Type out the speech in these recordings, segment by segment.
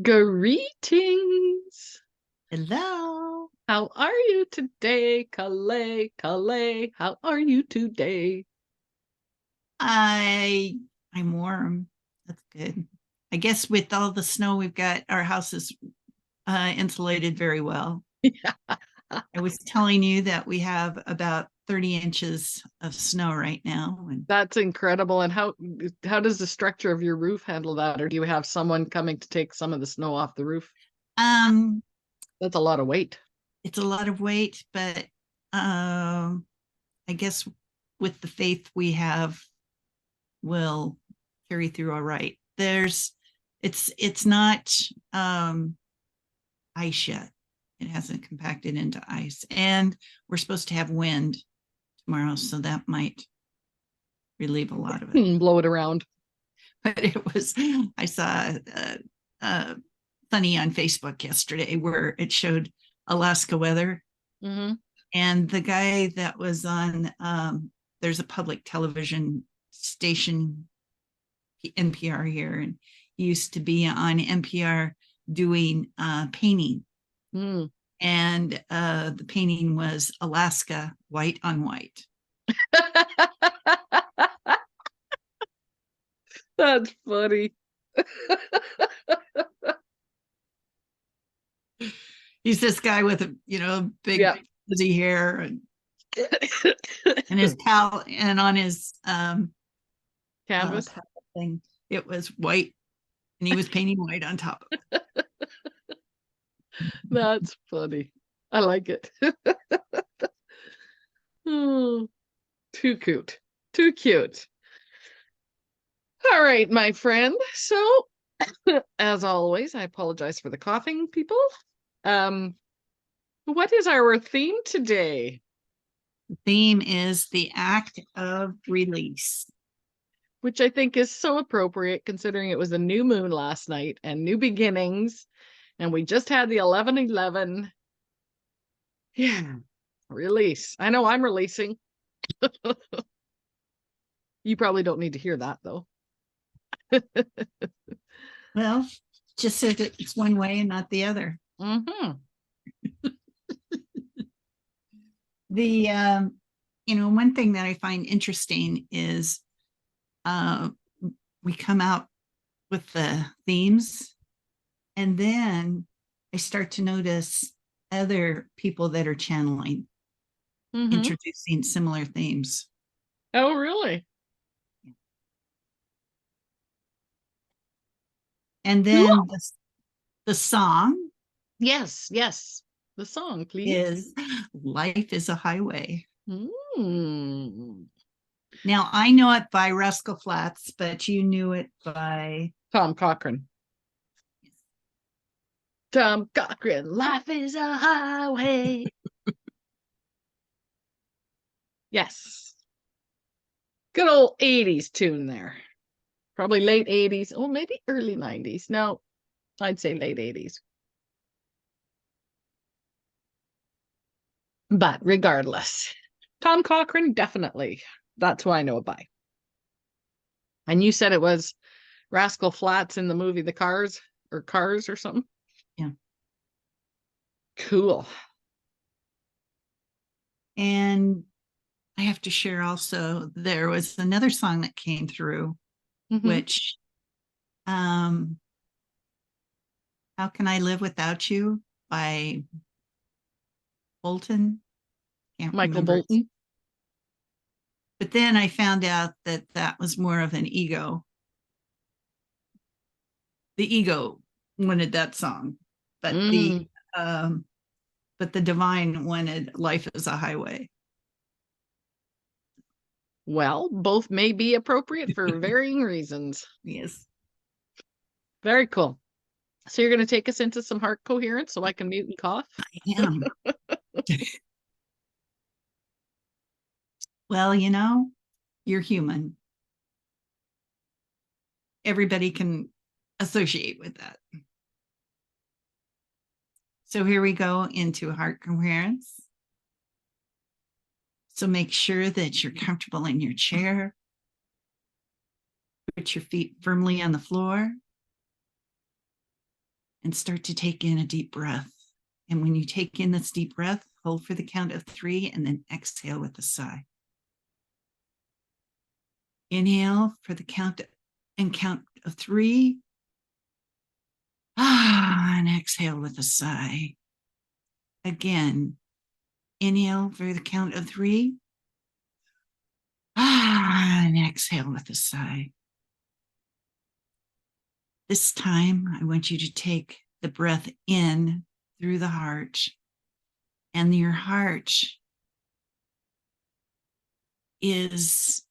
Greetings. Hello. How are you today, Kalei? Kalei, how are you today? I'm warm. That's good. I guess with all the snow we've got, our house is insulated very well. Yeah, I was telling you that we have about 30 inches of snow right now. And that's incredible. And how does the structure of your roof handle that? Or do you have someone coming to take some of the snow off the roof? um, That's a lot of weight. it's a lot of weight, but I guess with the faith we have, we'll carry through all right. It's not ice yet. It hasn't compacted into ice. And we're supposed to have wind tomorrow, so that might relieve a lot of it. Blow it around. But I saw funny on Facebook yesterday where it showed Alaska weather. Mm-hmm. And the guy that was on, there's a public television station, NPR here, and he used to be on NPR doing painting. Mm. And the painting was Alaska, white on white. That's funny. He's this guy with big Yeah. fuzzy hair and his pal, and on his Canvas. thing, it was white, and he was painting white on top of it. That's funny. I like it. Oh, too cute. Too cute. All right, my friend. So, as always, I apologize for the coughing, people. Um, what is our theme today? The theme is the act of release. Which I think is so appropriate considering it was a new moon last night and new beginnings. And we just had the 11/11. Yeah, release. I know I'm releasing. You probably don't need to hear that though. Well, just so that it's one way and not the other. Mm-hmm. The one thing that I find interesting is we come out with the themes, and then I start to notice other people that are channeling, introducing similar themes. Oh, really? And then the song Yes, yes. The song, please. is Life is a Highway. Mm. Now, I know it by Rascal Flatts, but you knew it by Tom Cochrane. Tom Cochrane, life is a highway. Yes. Good old 80s tune there. Probably late 80s. Oh, maybe early 90s. No, I'd say late 80s. But regardless, Tom Cochrane, definitely. That's who I know it by. And you said it was Rascal Flatts in the movie The Cars or something? Yeah. Cool. And I have to share also, there was another song that came through, which How Can I Live Without You by Bolton. Can't Michael remember. Bolton. But then I found out that that was more of an ego. The ego wanted that song, but the divine wanted Life is a Highway. Well, both may be appropriate for varying reasons. Yes. Very cool. So you're going to take us into some heart coherence so I can mute and cough? I am. Well, you're human. Everybody can associate with that. So here we go into heart coherence. So make sure that you're comfortable in your chair. Put your feet firmly on the floor. and start to take in a deep breath. And when you take in this deep breath, hold for the count of 3 and then exhale with a sigh. Inhale for the count of 3. And exhale with a sigh. Again, inhale for the count of 3. And exhale with a sigh. This time, I want you to take the breath in through the heart, and your heart is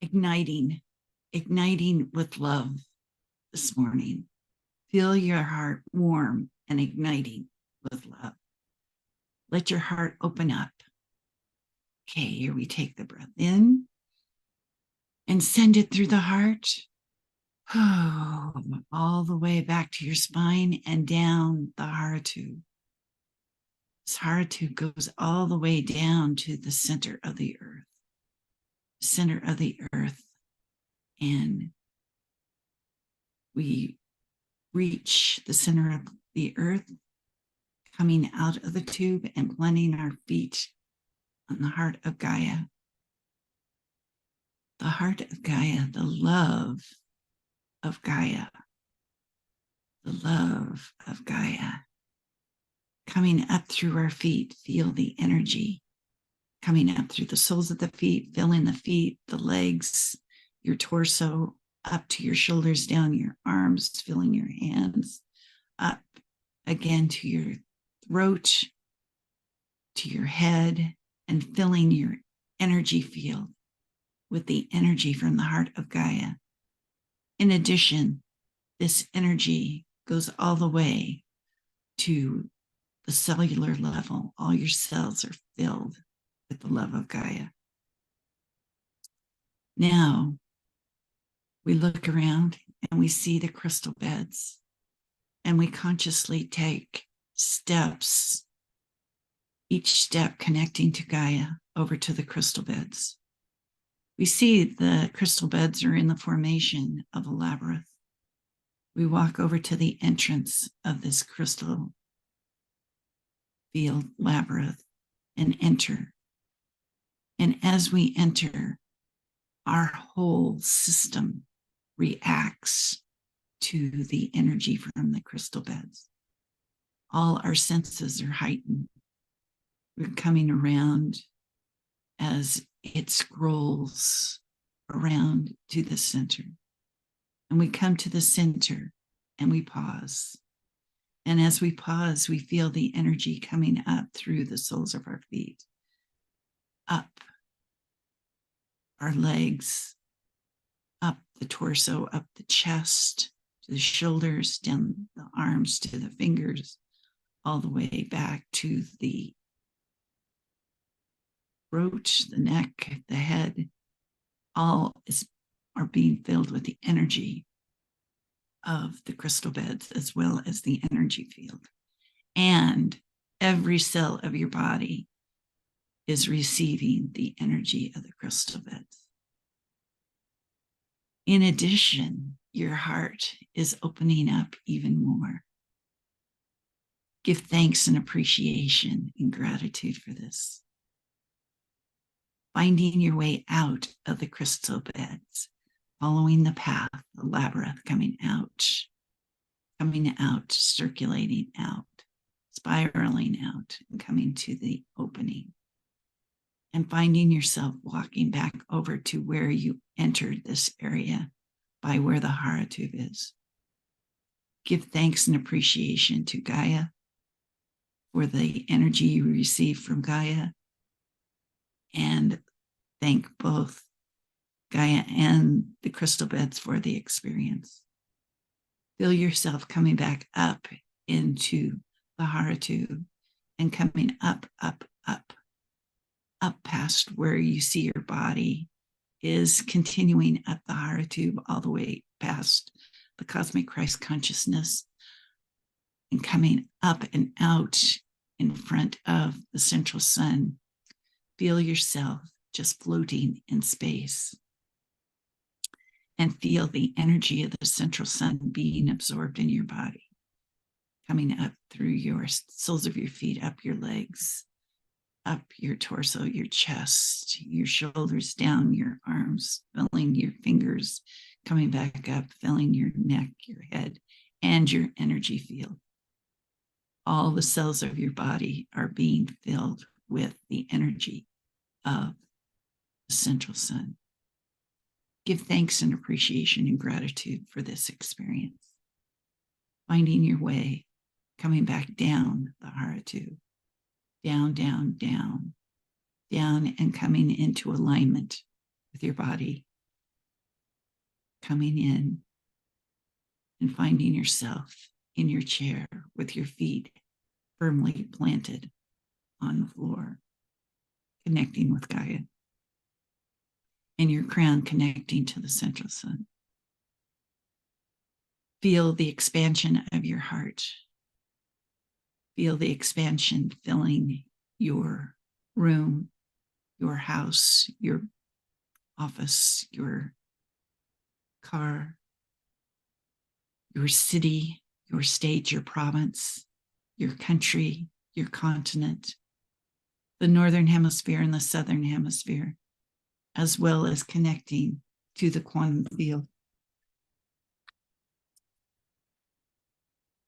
igniting with love this morning. Feel your heart warm and igniting with love. Let your heart open up. Okay, here we take the breath in and send it through the heart. All the way back to your spine and down the heart tube. This heart tube goes all the way down to the center of the earth. Center of the earth. And we reach the center of the earth, coming out of the tube and planting our feet on the heart of Gaia. The heart of Gaia, the love of Gaia. The love of Gaia. Coming up through our feet, feel the energy coming up through the soles of the feet, filling the feet, the legs, your torso, up to your shoulders, down your arms, filling your hands, up again to your throat, to your head, and filling your energy field with the energy from the heart of Gaia. In addition, this energy goes all the way to the cellular level. All your cells are filled with the love of Gaia. Now, we look around and we see the crystal beds, and we consciously take steps, each step connecting to Gaia over to the crystal beds. We see the crystal beds are in the formation of a labyrinth. We walk over to the entrance of this crystal field labyrinth and enter. And as we enter, our whole system reacts to the energy from the crystal beds. All our senses are heightened. We're coming around as it scrolls around to the center. And we come to the center and we pause. And as we pause, we feel the energy coming up through the soles of our feet, up our legs, up the torso, up the chest, to the shoulders, down the arms, to the fingers, all the way back to the throat, the neck, the head. All are being filled with the energy of the crystal beds as well as the energy field. And every cell of your body is receiving the energy of the crystal beds. In addition, your heart is opening up even more. Give thanks and appreciation and gratitude for this. Finding your way out of the crystal beds, following the path, the labyrinth, coming out, circulating out, spiraling out, and coming to the opening. And finding yourself walking back over to where you entered this area by where the Hara tube is. Give thanks and appreciation to Gaia for the energy you receive from Gaia, and thank both Gaia and the crystal beds for the experience. Feel yourself coming back up into the Hara tube and coming up, up, up, up past where you see your body is continuing up the Hara tube all the way past the cosmic Christ consciousness and coming up and out in front of the central sun. Feel yourself just floating in space. and feel the energy of the central sun being absorbed in your body, coming up through your soles of your feet, up your legs, up your torso, your chest, your shoulders, down your arms, filling your fingers, coming back up, filling your neck, your head, and your energy field. All the cells of your body are being filled with the energy of the central sun. Give thanks and appreciation and gratitude for this experience. Finding your way, coming back down the Haratu, down, down, down, down, and coming into alignment with your body. Coming in and finding yourself in your chair with your feet firmly planted on the floor, connecting with Gaia, and your crown connecting to the central sun. Feel the expansion of your heart. Feel the expansion filling your room, your house, your office, your car, your city, your state, your province, your country, your continent, the northern hemisphere and the southern hemisphere, as well as connecting to the quantum field.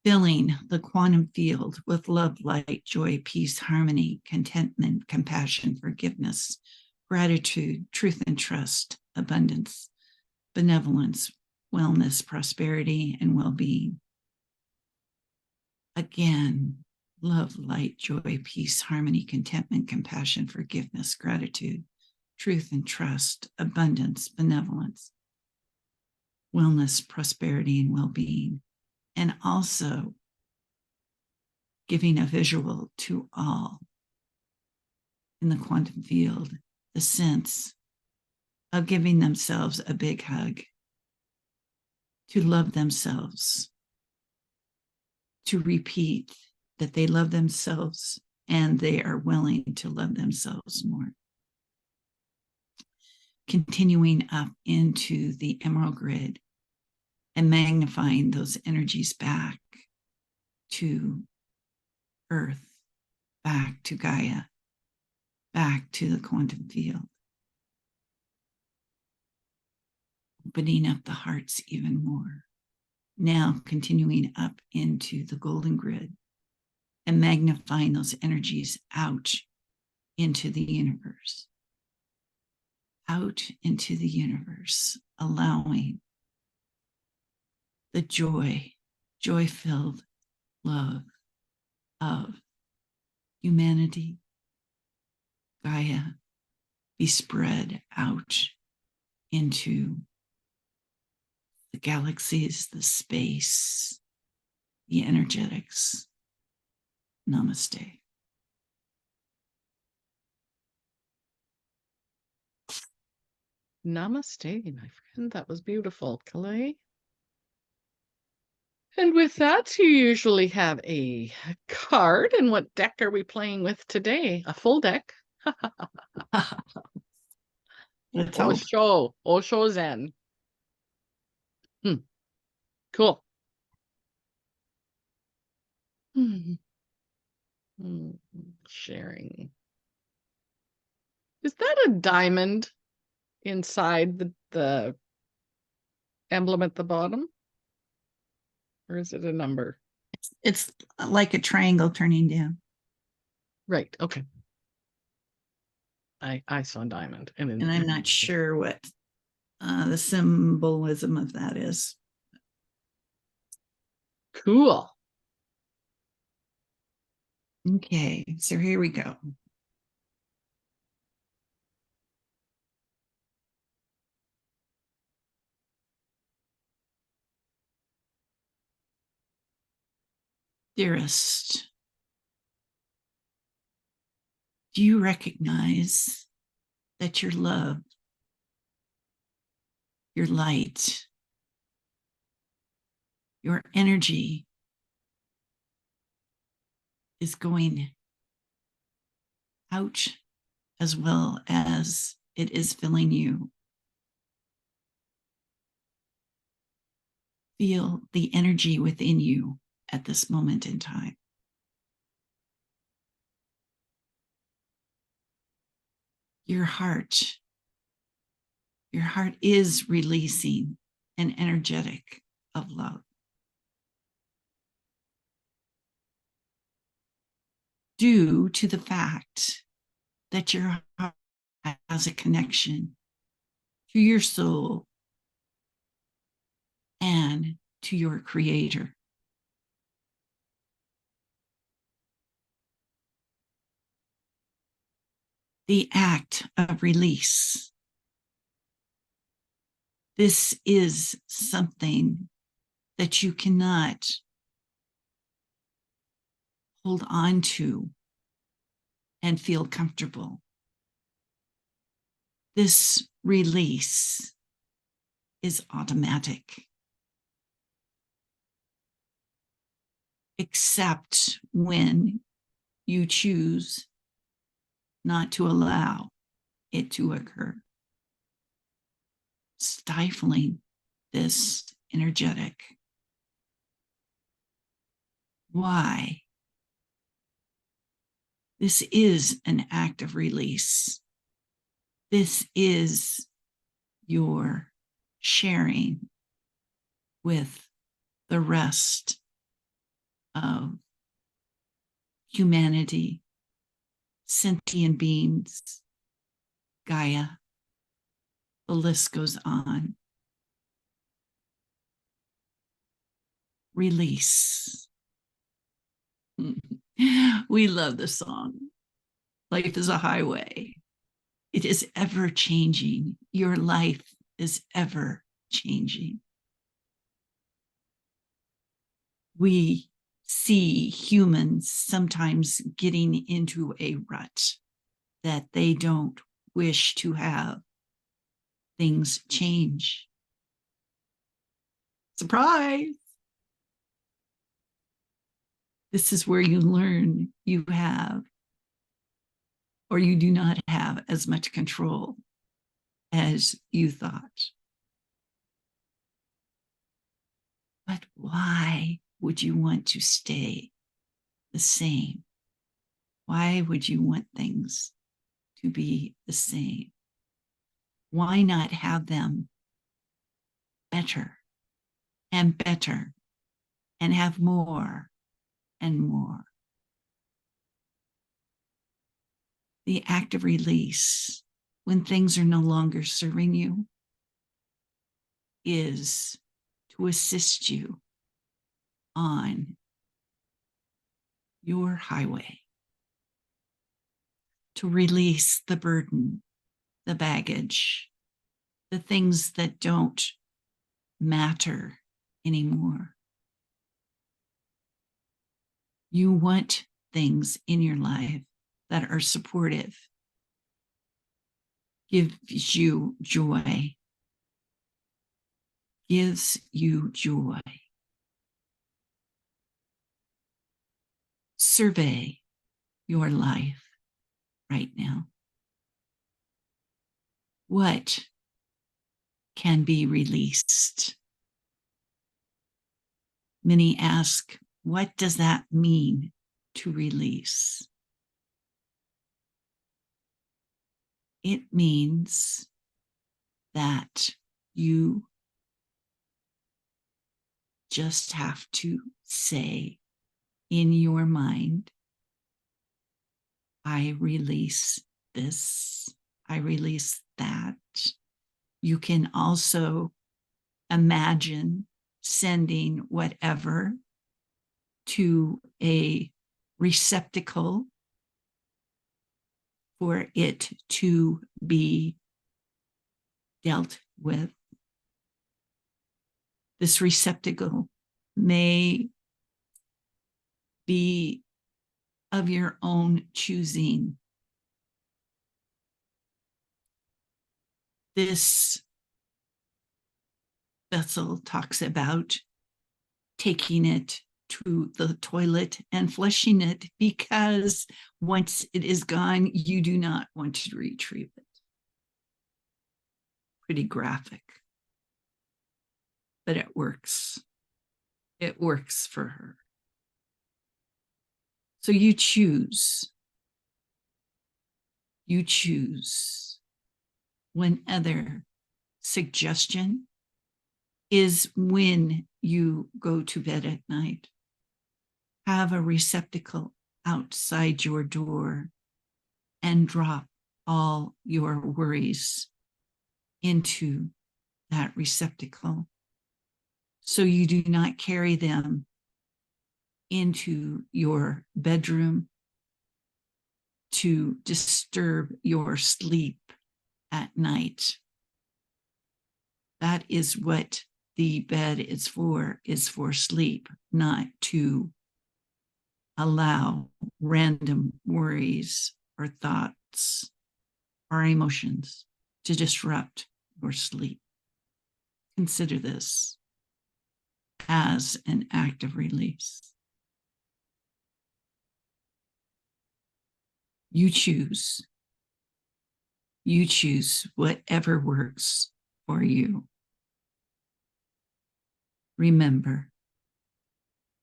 Filling the quantum field with love, light, joy, peace, harmony, contentment, compassion, forgiveness, gratitude, truth and trust, abundance, benevolence, wellness, prosperity, and well-being. Again, love, light, joy, peace, harmony, contentment, compassion, forgiveness, gratitude, truth and trust, abundance, benevolence, wellness, prosperity, and well-being. And also giving a visual to all in the quantum field, the sense of giving themselves a big hug, to love themselves, to repeat that they love themselves and they are willing to love themselves more. Continuing up into the emerald grid and magnifying those energies back to Earth, back to Gaia, back to the quantum field. Opening up the hearts even more. Now continuing up into the golden grid and magnifying those energies out into the universe. Out into the universe, allowing the joy-filled love of humanity, Gaia, be spread out into the galaxies, the space, the energetics. Namaste. Namaste, my friend. That was beautiful, Kalei. And with that, you usually have a card. And what deck are we playing with today? A full deck. Let's hope. Osho Zen. Cool. Sharing. Is that a diamond inside the emblem at the bottom? Or is it a number? It's like a triangle turning down. Right. Okay. I saw diamond. And I'm not sure what the symbolism of that is. Cool. Okay, so here we go. Dearest, do you recognize that your love, your light, your energy is going out as well as it is filling you? Feel the energy within you at this moment in time. Your heart is releasing an energetic of love. Due to the fact that your heart has a connection to your soul and to your creator. The act of release. This is something that you cannot hold on to and feel comfortable. This release is automatic, except when you choose not to allow it to occur. Stifling this energetic. Why? This is an act of release. This is your sharing with the rest of humanity, sentient beings, Gaia. The list goes on. Release. We love the song. Life is a highway. It is ever changing. Your life is ever changing. We see humans sometimes getting into a rut that they don't wish to have things change. Surprise! This is where you learn you have or you do not have as much control as you thought. But why would you want to stay the same? Why would you want things to be the same? Why not have them better and better and have more and more? The act of release, when things are no longer serving you, is to assist you on your highway, to release the burden, the baggage, the things that don't matter anymore. You want things in your life that are supportive, gives you joy, gives you joy. Survey your life right now. What can be released? Many ask, what does that mean to release? It means that you just have to say in your mind, I release this, I release that. You can also imagine sending whatever to a receptacle for it to be dealt with. This receptacle may be of your own choosing. This vessel talks about taking it to the toilet and flushing it, because once it is gone, you do not want to retrieve it. Pretty graphic, but it works. it works for her. So you choose. You choose. One other suggestion is when you go to bed at night, have a receptacle outside your door and drop all your worries into that receptacle so you do not carry them into your bedroom to disturb your sleep at night. That is what the bed is for sleep, not to allow random worries or thoughts or emotions to disrupt your sleep. Consider this as an act of release. You choose. You choose whatever works for you. Remember,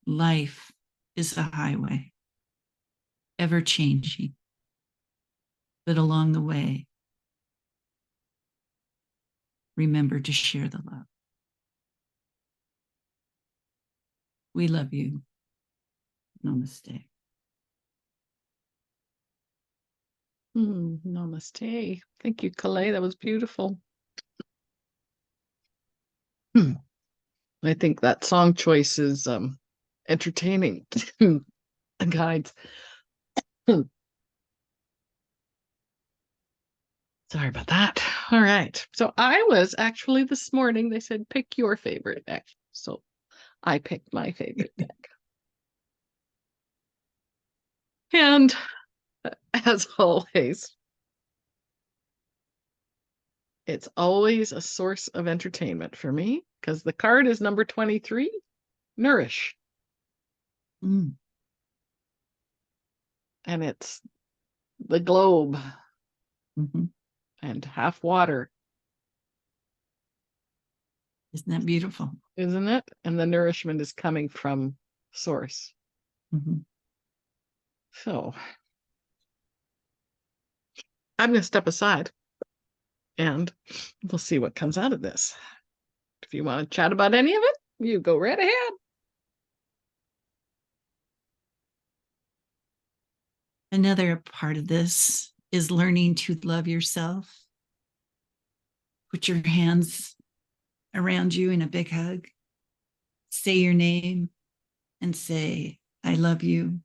life is a highway, ever changing, but along the way, remember to share the love. We love you. Namaste. Namaste. Thank you, Kalei. That was beautiful. I think that song choice is entertaining. Guides. Sorry about that. All right. So I was actually this morning, they said, pick your favorite deck. So I picked my favorite deck. And as always, it's always a source of entertainment for me because the card is number 23, Nourish. Mm. And it's the globe Mm-hmm. and half water. Isn't that beautiful? Isn't it? And the nourishment is coming from source. Mm-hmm. So I'm going to step aside and we'll see what comes out of this. If you want to chat about any of it, you go right ahead. Another part of this is learning to love yourself. Put your hands around you in a big hug. Say your name and say, I love you.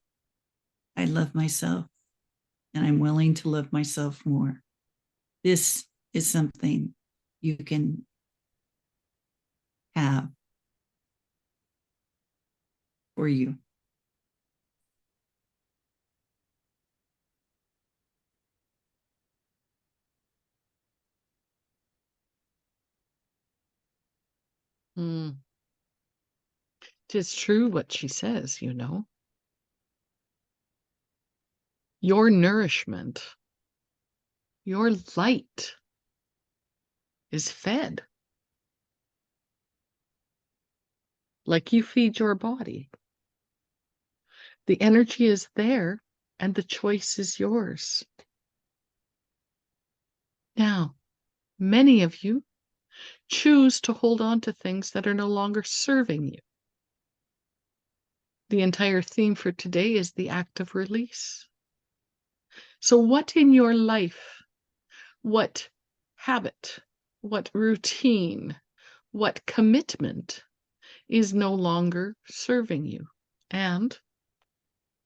I love myself. And I'm willing to love myself more. This is something you can have for you. Tis true what she says, you know. Your nourishment, your light is fed. Like you feed your body. The energy is there and the choice is yours. Now, many of you choose to hold on to things that are no longer serving you. The entire theme for today is the act of release. So what in your life, what habit, what routine, what commitment is no longer serving you and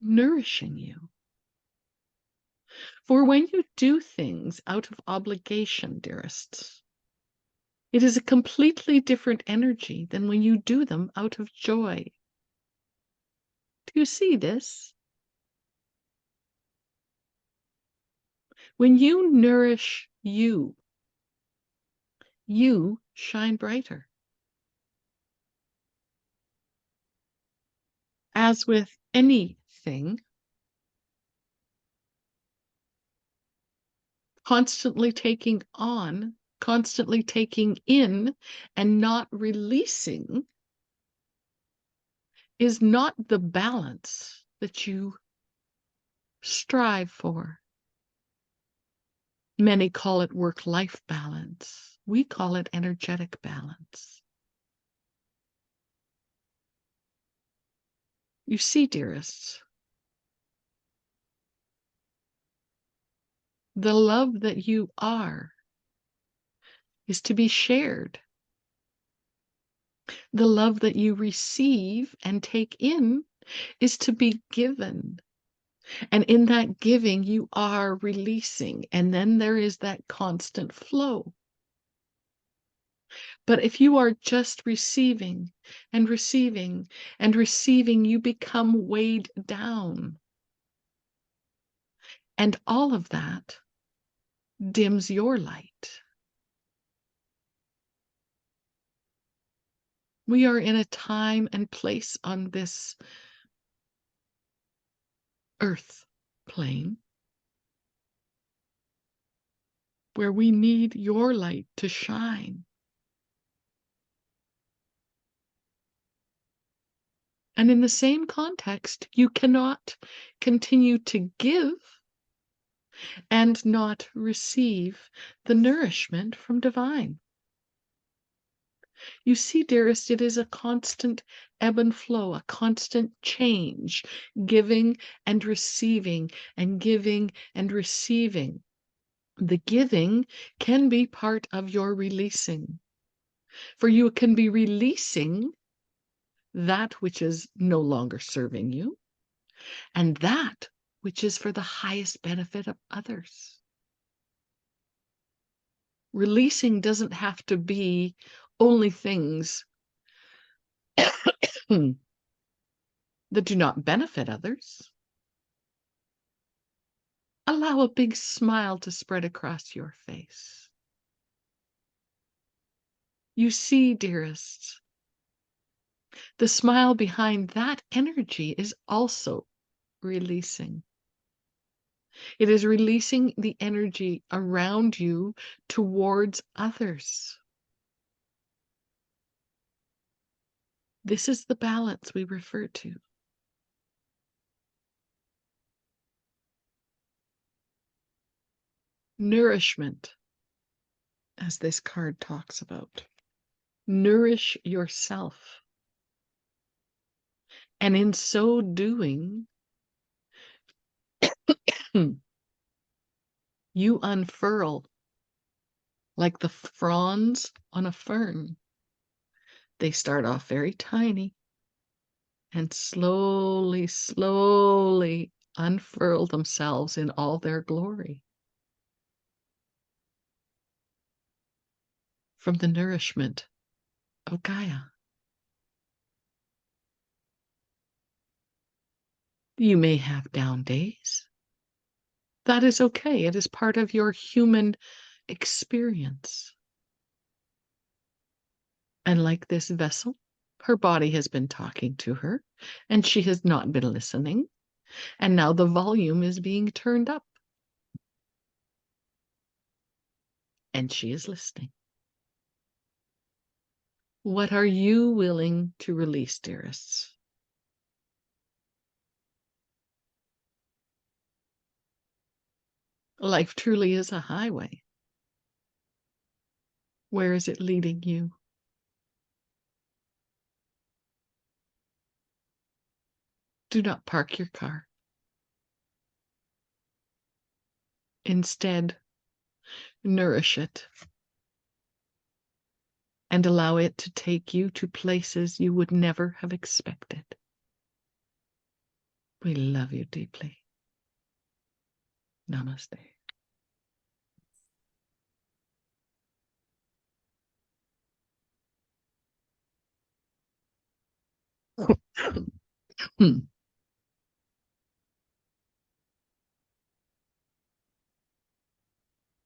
nourishing you? For when you do things out of obligation, dearests, it is a completely different energy than when you do them out of joy. Do you see this? When you nourish you, you shine brighter. As with anything, constantly taking on, constantly taking in, and not releasing is not the balance that you strive for. Many call it work-life balance. We call it energetic balance. You see, dearests, the love that you are is to be shared. The love that you receive and take in is to be given. And in that giving, you are releasing. And then there is that constant flow. But if you are just receiving and receiving and receiving, you become weighed down. And all of that dims your light. We are in a time and place on this earth plane where we need your light to shine. And in the same context, you cannot continue to give and not receive the nourishment from divine. You see, dearest, it is a constant ebb and flow, a constant change, giving and receiving and giving and receiving. The giving can be part of your releasing, for you can be releasing that which is no longer serving you and that which is for the highest benefit of others. Releasing doesn't have to be only things that do not benefit others. Allow a big smile to spread across your face. You see, dearest, the smile behind that energy is also releasing. It is releasing the energy around you towards others. This is the balance we refer to. Nourishment, as this card talks about. Nourish yourself. And in so doing, you unfurl like the fronds on a fern. They start off very tiny and slowly, slowly unfurl themselves in all their glory from the nourishment of Gaia. You may have down days. That is okay. It is part of your human experience. And like this vessel, her body has been talking to her, and she has not been listening. And now the volume is being turned up. And she is listening. What are you willing to release, dearests? Life truly is a highway. Where is it leading you? Do not park your car. Instead, nourish it and allow it to take you to places you would never have expected. We love you deeply. Namaste. Hmm.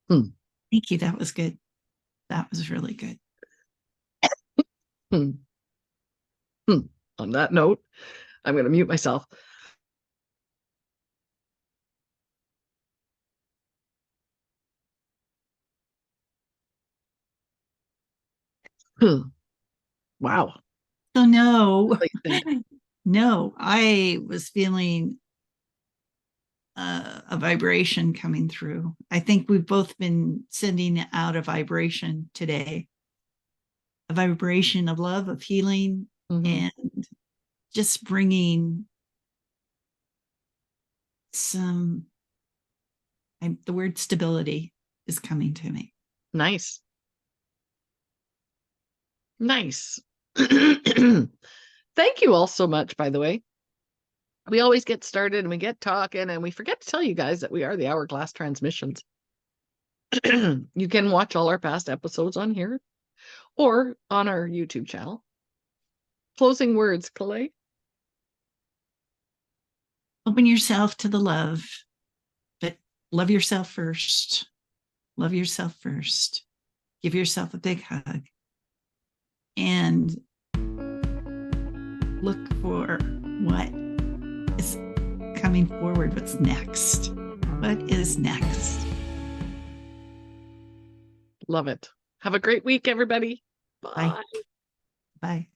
Hmm. Thank you. That was good. That was really good. Hmm. Hmm. On that note, I'm going to mute myself. Hmm. Wow. So no, Really No, I was feeling a vibration coming through. I think we've both been sending out a vibration today, a vibration of love, of healing, Mhm. and just bringing some, the word stability is coming to me. Nice. Nice. Thank you all so much, by the way. We always get started and we get talking and we forget to tell you guys that we are the Hourglass Transmissions. You can watch all our past episodes on here or on our YouTube channel. Closing words, Kalei. Open yourself to the love, but love yourself first. Love yourself first. Give yourself a big hug and look for what is coming forward. What's next? What is next? Love it. Have a great week, everybody. Bye. Bye. Bye.